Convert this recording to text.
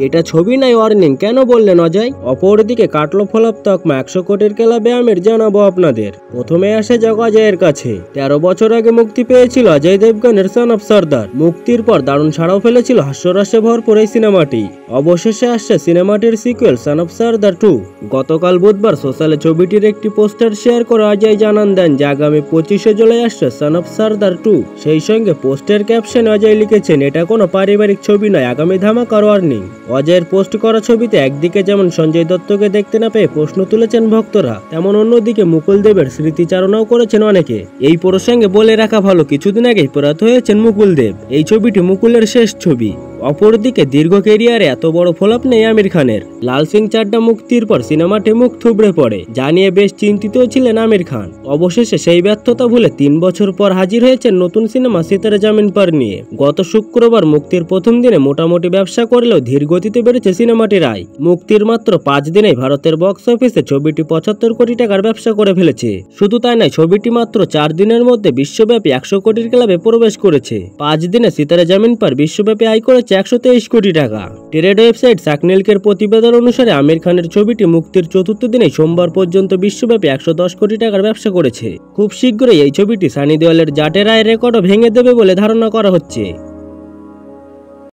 এটা ছবি নাই ওয়ার্নিং কেন বললেন অজয়? অপরদিকে কাটলো ফলাপ তকমা 100 কোটির ক্লাবে আমির, জানাবো আপনাদের। প্রথমে আসে যাক অজয়ের কাছে। 13 বছর আগে মুক্তি পেয়েছিল অজয় দেবগনের সন অফ সর্দার। মুক্তির পর দারুণ সাড়াও ফেলেছিল হাস্যরসে ভরপুর এই সিনেমাটি। অবশেষে আসছে সিনেমাটির সিকুয়েল সন অফ সর্দার 2। গতকাল বুধবার সোশ্যালে ছবিটির একটি পোস্টার শেয়ার করে অজয় জানান দেন যে আগামী 25শে জুলাই আসছে সন অফ সর্দার 2। সেই সঙ্গে পোস্টের ক্যাপশনে অজয় লিখেছেন, এটা কোনো পারিবারিক ছবি নয়, আগামী ধামাকার ওয়ার্নিং। অজয়ের পোস্ট করা ছবিতে একদিকে যেমন সঞ্জয় দত্তকে দেখতে না পেয়ে প্রশ্ন তুলেছেন ভক্তরা, তেমন অন্যদিকে মুকুল দেবের স্মৃতিচারণাও করেছেন অনেকে। এই প্রসঙ্গে বলে রাখা ভালো, কিছুদিন আগেই প্রয়াত হয়েছেন মুকুল দেব। এই ছবিটি মুকুলের শেষ ছবি। অপরদিকে দীর্ঘ ক্যারিয়ারে এত বড় ফলাপ নেই আমির খানের। লাল সিং চাড্ডা মুক্তির পর সিনেমাটি মুখ থুবড়ে পড়ে, যা নিয়ে বেশ চিন্তিত ছিলেন আমির খান। অবশেষে সেই ব্যর্থতা ভুলে 3 বছর পর হাজির হয়েছেন নতুন সিনেমা সিতারে জামিন পার নিয়ে। গত শুক্রবার মুক্তির প্রথম দিনে মোটামুটি ব্যবসা করলেও ধীর গতিতে বেড়েছে সিনেমাটির আয়। মুক্তির মাত্র 5 দিনেই ভারতের বক্স অফিসে ছবিটি 75 কোটি টাকার ব্যবসা করে ফেলেছে। শুধু তাই নয়, ছবিটি মাত্র 4 দিনের মধ্যে বিশ্বব্যাপী 100 কোটির ক্লাবে প্রবেশ করেছে। 5 দিনে সিতারে জামিন পার বিশ্বব্যাপী আয় করেছে 123 কোটি টাকা। ট্রেড ওয়েবসাইট সাকনিলকের প্রতিবেদন অনুসারে আমির খানের ছবিটি মুক্তির 4র্থ দিনে সোমবার পর্যন্ত বিশ্বব্যাপী 110 কোটি টাকার ব্যবসা করেছে। খুব শীঘ্রই এই ছবিটি সানি দেওয়ালের জাটের আয়ের রেকর্ডও ভেঙে দেবে বলে ধারণা করা হচ্ছে।